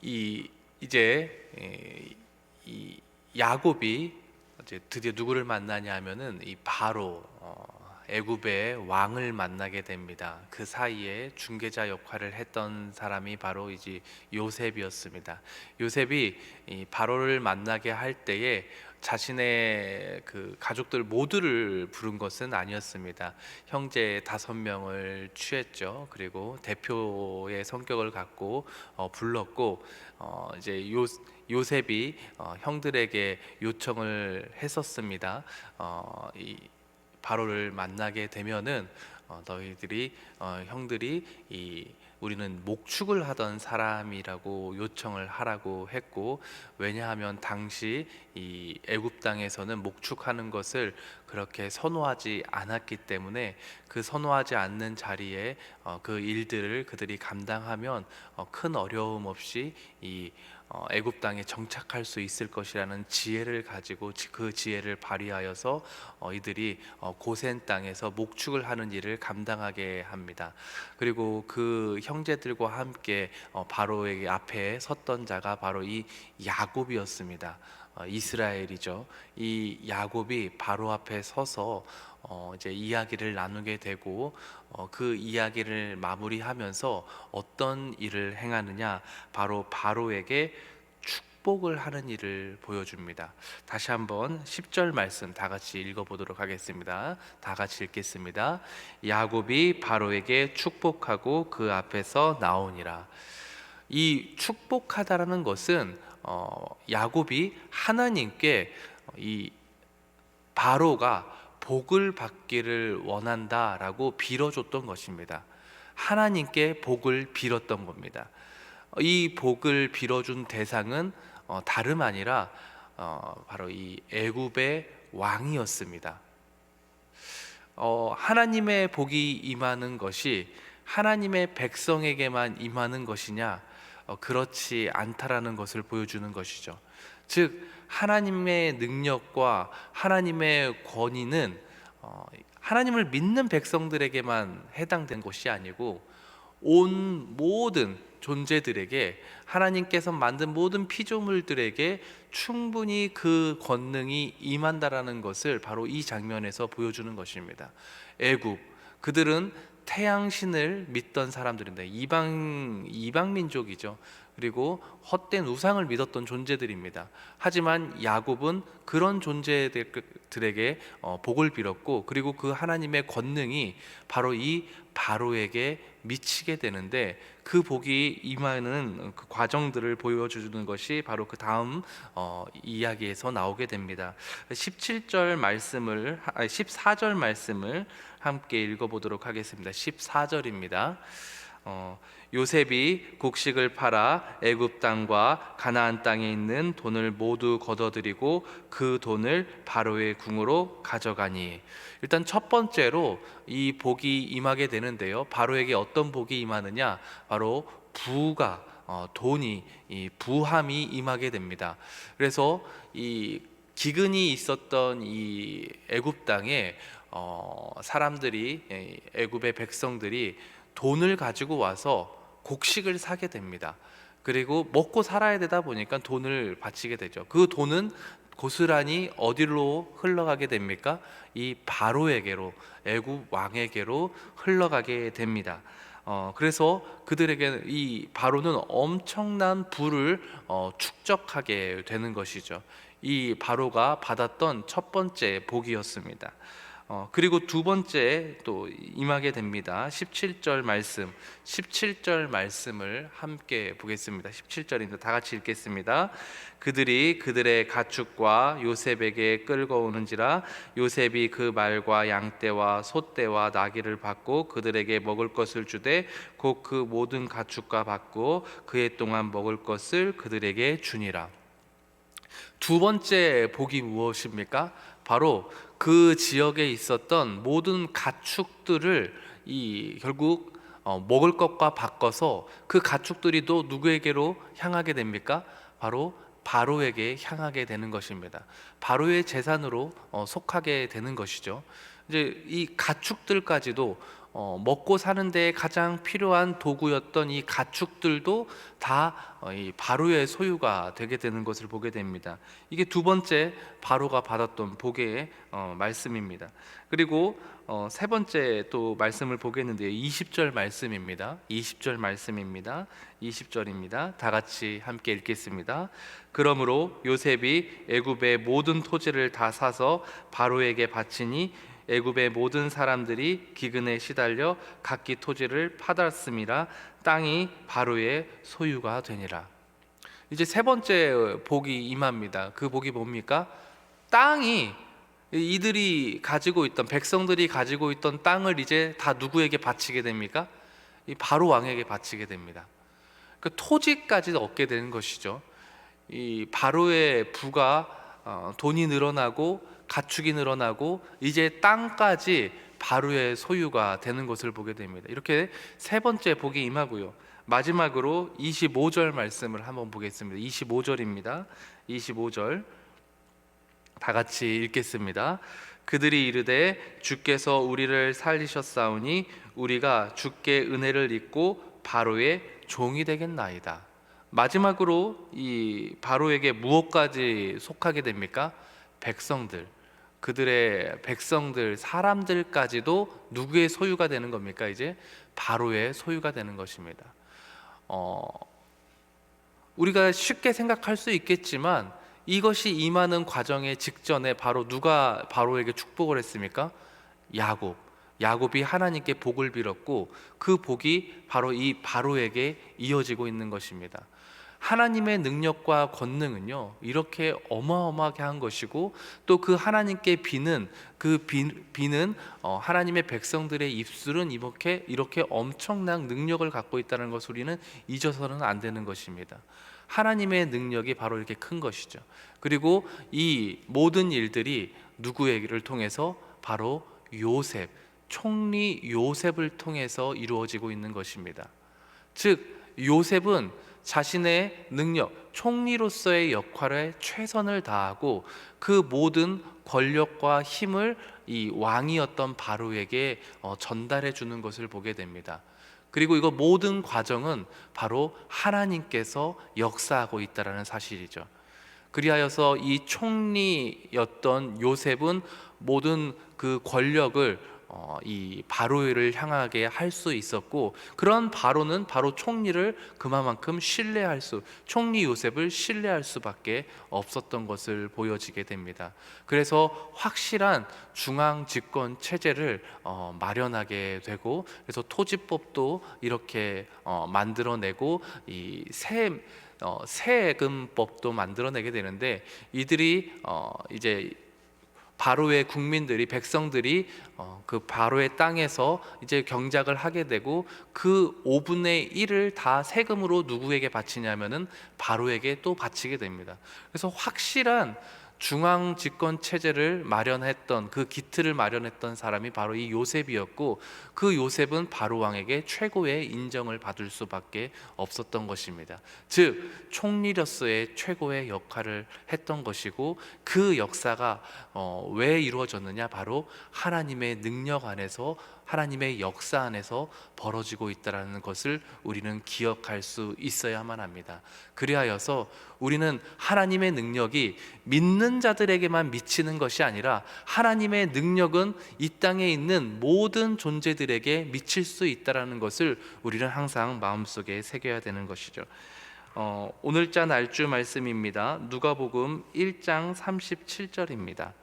이 야곱이 이제 드디어 누구를 만나냐 하면은 이 바로 애굽의 왕을 만나게 됩니다. 그 사이에 중개자 역할을 했던 사람이 바로 이제 요셉이었습니다. 요셉이 이 바로를 만나게 할 때에 자신의 그 가족들 모두를 부른 것은 아니었습니다. 형제 5명을 취했죠. 그리고 대표의 성격을 갖고 불렀고, 이제 요셉이 형들에게 요청을 했었습니다. 이 바로를 만나게 되면은 너희들이 형들이 우리는 목축을 하던 사람이라고 요청을 하라고 했고, 왜냐하면 당시 이 애굽 땅에서는 목축하는 것을 그렇게 선호하지 않았기 때문에 그 선호하지 않는 자리에 그 일들을 그들이 감당하면 큰 어려움 없이 이 애굽 땅에 정착할 수 있을 것이라는 지혜를 가지고 그 지혜를 발휘하여서 이들이 고센 땅에서 목축을 하는 일을 감당하게 합니다. 그리고 그 형제들과 함께 바로에게 앞에 섰던 자가 바로 이 야곱이었습니다. 이스라엘이죠. 이 야곱이 바로 앞에 서서 이제 이야기를 나누게 되고, 그 이야기를 마무리하면서 어떤 일을 행하느냐, 바로 바로에게 축복을 하는 일을 보여줍니다. 다시 한번 10절 말씀 다 같이 읽어보도록 하겠습니다. 다 같이 읽겠습니다. 야곱이 바로에게 축복하고 그 앞에서 나오니라. 이 축복하다라는 것은 야곱이 하나님께 이 바로가 복을 받기를 원한다라고 빌어줬던 것입니다. 하나님께 복을 빌었던 겁니다. 이 복을 빌어준 대상은 다름 아니라 바로 이 애굽의 왕이었습니다. 하나님의 복이 임하는 것이 하나님의 백성에게만 임하는 것이냐? 그렇지 않다라는 것을 보여주는 것이죠. 즉, 하나님의 능력과 하나님의 권위는 하나님을 믿는 백성들에게만 해당된 것이 아니고 온 모든 존재들에게, 하나님께서 만든 모든 피조물들에게 충분히 그 권능이 임한다라는 것을 바로 이 장면에서 보여주는 것입니다. 애굽, 그들은 태양신을 믿던 사람들인데 이방 민족이죠. 그리고 헛된 우상을 믿었던 존재들입니다. 하지만 야곱은 그런 존재들에게 복을 빌었고, 그리고 그 하나님의 권능이 바로 이 바로에게 미치게 되는데, 그 복이 임하는 그 과정들을 보여주는 것이 바로 그 다음 이야기에서 나오게 됩니다. 17절 말씀을 14절 말씀을 함께 읽어보도록 하겠습니다. 14절입니다. 요셉이 곡식을 팔아 애굽 땅과 가나안 땅에 있는 돈을 모두 거둬들이고 그 돈을 바로의 궁으로 가져가니. 일단 첫 번째로 이 복이 임하게 되는데요, 바로에게 어떤 복이 임하느냐, 바로 부가 돈이, 이 부함이 임하게 됩니다. 그래서 이 기근이 있었던 이 애굽 땅에 사람들이, 애굽의 백성들이 돈을 가지고 와서 곡식을 사게 됩니다. 그리고 먹고 살아야 되다 보니까 돈을 바치게 되죠. 그 돈은 고스란히 어디로 흘러가게 됩니까? 이 바로에게로, 애굽 왕에게로 흘러가게 됩니다. 그래서 그들에게 이 바로는 엄청난 부를 축적하게 되는 것이죠. 이 바로가 받았던 첫 번째 복이었습니다. 그리고 두 번째 또 임하게 됩니다. 17절 말씀, 17절 말씀을 함께 보겠습니다. 17절인데 다 같이 읽겠습니다. 그들이 그들의 가축과 요셉에게 끌고 오는지라 요셉이 그 말과 양떼와 소떼와 나귀를 받고 그들에게 먹을 것을 주되 곧 그 모든 가축과 받고 그해 동안 먹을 것을 그들에게 주니라. 두 번째 복이 무엇입니까? 바로 그 지역에 있었던 모든 가축들을 결국 먹을 것과 바꿔서 그 가축들이 또 누구에게로 향하게 됩니까? 바로 바로에게 향하게 되는 것입니다. 바로의 재산으로 속하게 되는 것이죠. 이제 이 가축들까지도 먹고 사는 데 가장 필요한 도구였던 이 가축들도 다 이 바로의 소유가 되게 되는 것을 보게 됩니다. 이게 두 번째 바로가 받았던 복의 말씀입니다. 그리고 세 번째 또 말씀을 보겠는데요. 20절 말씀입니다. 20절 말씀입니다. 20절입니다. 다 같이 함께 읽겠습니다. 그러므로 요셉이 애굽의 모든 토지를 다 사서 바로에게 바치니 애굽의 모든 사람들이 기근에 시달려 각기 토지를 파았음이라 땅이 바로의 소유가 되니라. 이제 세 번째 복이 임합니다. 그 복이 뭡니까? 땅이 이들이 가지고 있던 백성들이 가지고 있던 땅을 이제 다 누구에게 바치게 됩니까? 이 바로 왕에게 바치게 됩니다. 그 토지까지 얻게 되는 것이죠. 이 바로의 부가 돈이 늘어나고 가축이 늘어나고 이제 땅까지 바로의 소유가 되는 것을 보게 됩니다. 이렇게 세 번째 복이 임하고요. 마지막으로 25절 말씀을 한번 보겠습니다. 25절입니다. 25절 다 같이 읽겠습니다. 그들이 이르되 주께서 우리를 살리셨사오니 우리가 주께 은혜를 입고 바로의 종이 되겠나이다. 마지막으로 이 바로에게 무엇까지 속하게 됩니까? 백성들, 그들의 백성들, 사람들까지도 누구의 소유가 되는 겁니까? 이제 바로의 소유가 되는 것입니다. 우리가 쉽게 생각할 수 있겠지만 이것이 임하는 과정의 직전에 바로 누가 바로에게 축복을 했습니까? 야곱이 하나님께 복을 빌었고 그 복이 바로 이 바로에게 이어지고 있는 것입니다. 하나님의 능력과 권능은요 이렇게 어마어마하게 한 것이고 또 그 하나님께 비는 비는 하나님의 백성들의 입술은 이렇게 엄청난 능력을 갖고 있다는 것을 우리는 잊어서는 안 되는 것입니다. 하나님의 능력이 바로 이렇게 큰 것이죠. 그리고 이 모든 일들이 누구에게를 통해서? 바로 요셉, 총리 요셉을 통해서 이루어지고 있는 것입니다. 즉 요셉은 자신의 능력, 총리로서의 역할에 최선을 다하고 그 모든 권력과 힘을 이 왕이었던 바로에게 전달해 주는 것을 보게 됩니다. 그리고 이거 모든 과정은 바로 하나님께서 역사하고 있다는 사실이죠. 그리하여서 이 총리였던 요셉은 모든 그 권력을 이 바로를 향하게 할 수 있었고 그런 바로는 바로 총리를 그만큼 총리 요셉을 신뢰할 수밖에 없었던 것을 보여지게 됩니다. 그래서 확실한 중앙 집권 체제를 마련하게 되고 그래서 토지법도 이렇게 만들어내고 이 세금법도 만들어내게 되는데 이들이 이제 바로의 국민들이 백성들이 그 바로의 땅에서 이제 경작을 하게 되고 그 5분의 1을 다 세금으로 누구에게 바치냐면은 바로에게 또 바치게 됩니다. 그래서 확실한 중앙 집권 체제를 마련했던 그 기틀을 마련했던 사람이 바로 이 요셉이었고 그 요셉은 바로 왕에게 최고의 인정을 받을 수밖에 없었던 것입니다. 즉 총리로서의 최고의 역할을 했던 것이고 그 역사가 왜 이루어졌느냐? 바로 하나님의 능력 안에서 하나님의 역사 안에서 벌어지고 있다는 것을 우리는 기억할 수 있어야만 합니다. 그리하여서 우리는 하나님의 능력이 믿는 자들에게만 미치는 것이 아니라 하나님의 능력은 이 땅에 있는 모든 존재들에게 미칠 수 있다는 것을 우리는 항상 마음속에 새겨야 되는 것이죠. 오늘자 날주 말씀입니다. 누가복음 1장 37절입니다.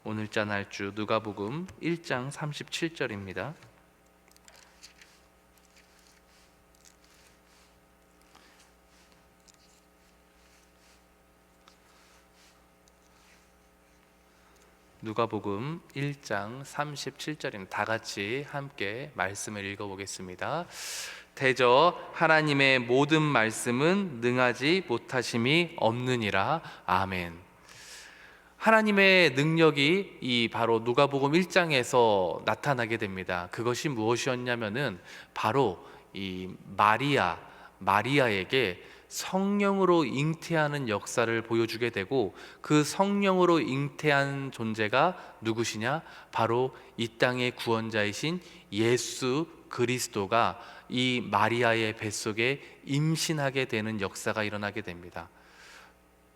오늘자 날주 누가복음 1장 37절입니다. 누가복음 1장 37절입니다. 다 같이 함께 말씀을 읽어보겠습니다. 대저 하나님의 모든 말씀은 능하지 못하심이 없느니라. 아멘. 하나님의 능력이 이 바로 누가복음 1장에서 나타나게 됩니다. 그것이 무엇이었냐면은 바로 이 마리아에게 성령으로 잉태하는 역사를 보여주게 되고 그 성령으로 잉태한 존재가 누구시냐? 바로 이 땅의 구원자이신 예수 그리스도가 이 마리아의 뱃속에 임신하게 되는 역사가 일어나게 됩니다.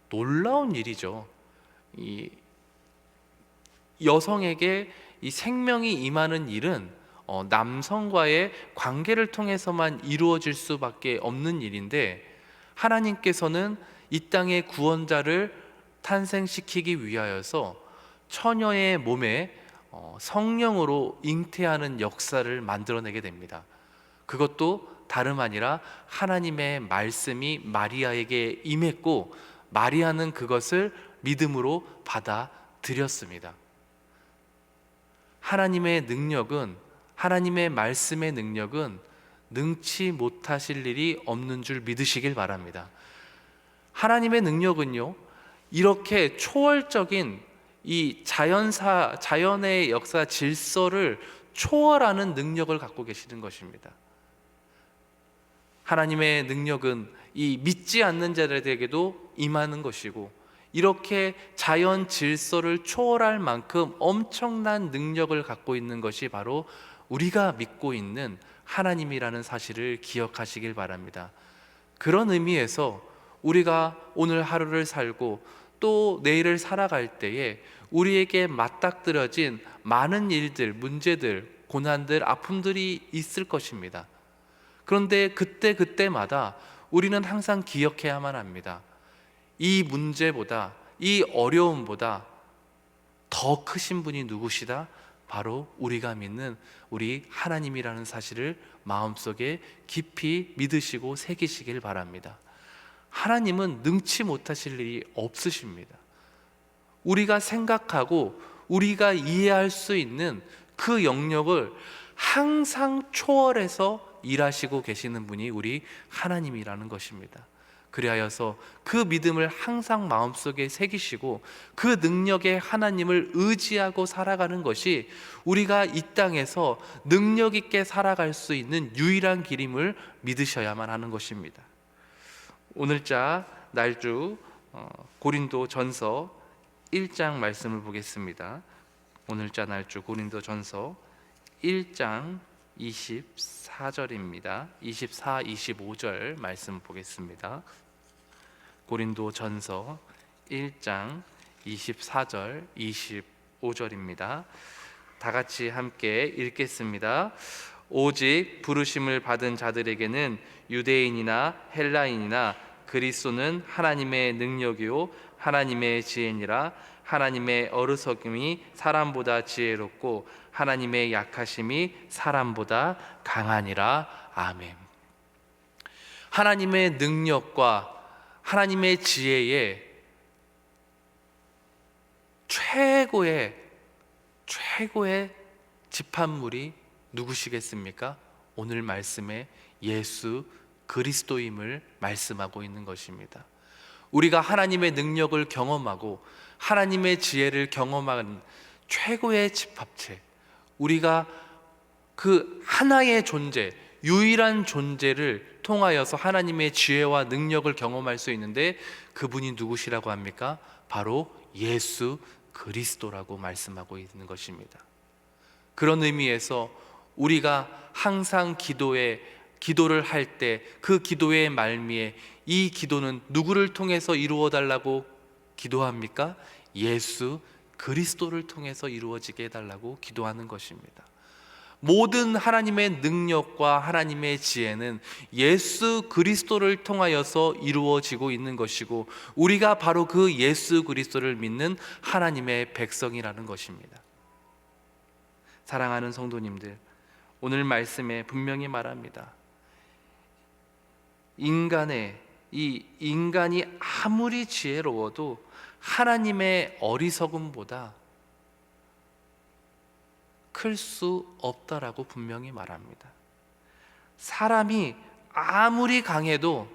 놀라운 일이죠. 이 여성에게 이 생명이 임하는 일은 남성과의 관계를 통해서만 이루어질 수밖에 없는 일인데, 하나님께서는 이 땅의 구원자를 탄생시키기 위하여서 처녀의 몸에 성령으로 잉태하는 역사를 만들어내게 됩니다. 그것도 다름 아니라 하나님의 말씀이 마리아에게 임했고, 마리아는 그것을 믿음으로 받아들였습니다. 하나님의 능력은, 하나님의 말씀의 능력은 능치 못하실 일이 없는 줄 믿으시길 바랍니다. 하나님의 능력은요, 이렇게 초월적인 이 자연의 역사 질서를 초월하는 능력을 갖고 계시는 것입니다. 하나님의 능력은 이 믿지 않는 자들에게도 임하는 것이고, 이렇게 자연 질서를 초월할 만큼 엄청난 능력을 갖고 있는 것이 바로 우리가 믿고 있는 하나님이라는 사실을 기억하시길 바랍니다. 그런 의미에서 우리가 오늘 하루를 살고 또 내일을 살아갈 때에 우리에게 맞닥뜨려진 많은 일들, 문제들, 고난들, 아픔들이 있을 것입니다. 그런데 그때마다 우리는 항상 기억해야만 합니다. 이 문제보다, 이 어려움보다 더 크신 분이 누구시다? 바로 우리가 믿는 우리 하나님이라는 사실을 마음속에 깊이 믿으시고 새기시길 바랍니다. 하나님은 능치 못하실 일이 없으십니다. 우리가 생각하고 우리가 이해할 수 있는 그 영역을 항상 초월해서 일하시고 계시는 분이 우리 하나님이라는 것입니다. 그리하여서 그 믿음을 항상 마음속에 새기시고 그 능력의 하나님을 의지하고 살아가는 것이 우리가 이 땅에서 능력 있게 살아갈 수 있는 유일한 길임을 믿으셔야만 하는 것입니다. 오늘자 날주 고린도 전서 1장 말씀을 보겠습니다. 오늘자 날주 고린도 전서 1장 24절입니다. 24, 25절 말씀 보겠습니다. 고린도 전서 1장 24절, 25절입니다. 다 같이 함께 읽겠습니다. 오직 부르심을 받은 자들에게는 유대인이나 헬라인이나 그리스도는 하나님의 능력이요 하나님의 지혜니라. 하나님의 어리석음이 사람보다 지혜롭고 하나님의 약하심이 사람보다 강하니라. 아멘. 하나님의 능력과 하나님의 지혜의 최고의 집합물이 누구시겠습니까? 오늘 말씀에 예수 그리스도임을 말씀하고 있는 것입니다. 우리가 하나님의 능력을 경험하고 하나님의 지혜를 경험한 최고의 집합체, 우리가 그 하나의 존재, 유일한 존재를 통하여서 하나님의 지혜와 능력을 경험할 수 있는데 그분이 누구시라고 합니까? 바로 예수 그리스도라고 말씀하고 있는 것입니다. 그런 의미에서 우리가 항상 기도를 할 때 그 기도의 말미에 이 기도는 누구를 통해서 이루어 달라고 기도합니까? 예수 그리스도를 통해서 이루어지게 해달라고 기도하는 것입니다. 모든 하나님의 능력과 하나님의 지혜는 예수 그리스도를 통하여서 이루어지고 있는 것이고 우리가 바로 그 예수 그리스도를 믿는 하나님의 백성이라는 것입니다. 사랑하는 성도님들, 오늘 말씀에 분명히 말합니다. 인간이 아무리 지혜로워도 하나님의 어리석음보다 클 수 없다라고 분명히 말합니다. 사람이 아무리 강해도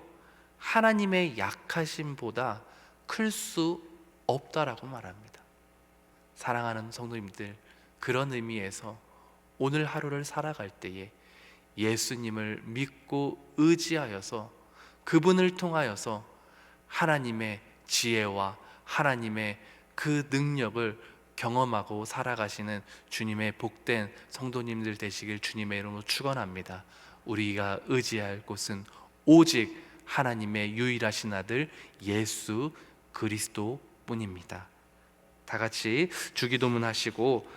하나님의 약하심보다 클 수 없다라고 말합니다. 사랑하는 성도님들, 그런 의미에서 오늘 하루를 살아갈 때에 예수님을 믿고 의지하여서 그분을 통하여서 하나님의 지혜와 하나님의 그 능력을 경험하고 살아가시는 주님의 복된 성도님들 되시길 주님의 이름으로 축원합니다. 우리가 의지할 곳은 오직 하나님의 유일하신 아들 예수 그리스도뿐입니다. 다 같이 주기도문 하시고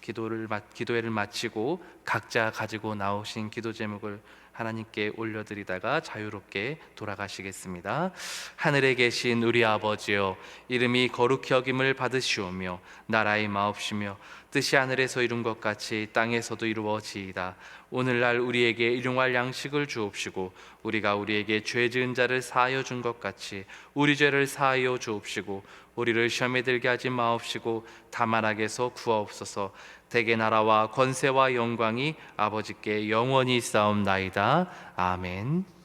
기도회를 마치고 각자 가지고 나오신 기도 제목을 하나님께 올려드리다가 자유롭게 돌아가시겠습니다. 하늘에 계신 우리 아버지여, 이름이 거룩히 여김을 받으시오며 나라의 마옵시며 뜻이 하늘에서 이룬 것 같이 땅에서도 이루어지이다. 오늘날 우리에게 일용할 양식을 주옵시고 우리가 우리에게 죄 지은 자를 사하여 준 것 같이 우리 죄를 사하여 주옵시고 우리를 시험에 들게 하지 마옵시고 다만 악에서 구하옵소서. 대개 나라와 권세와 영광이 아버지께 영원히 있사옵나이다. 아멘.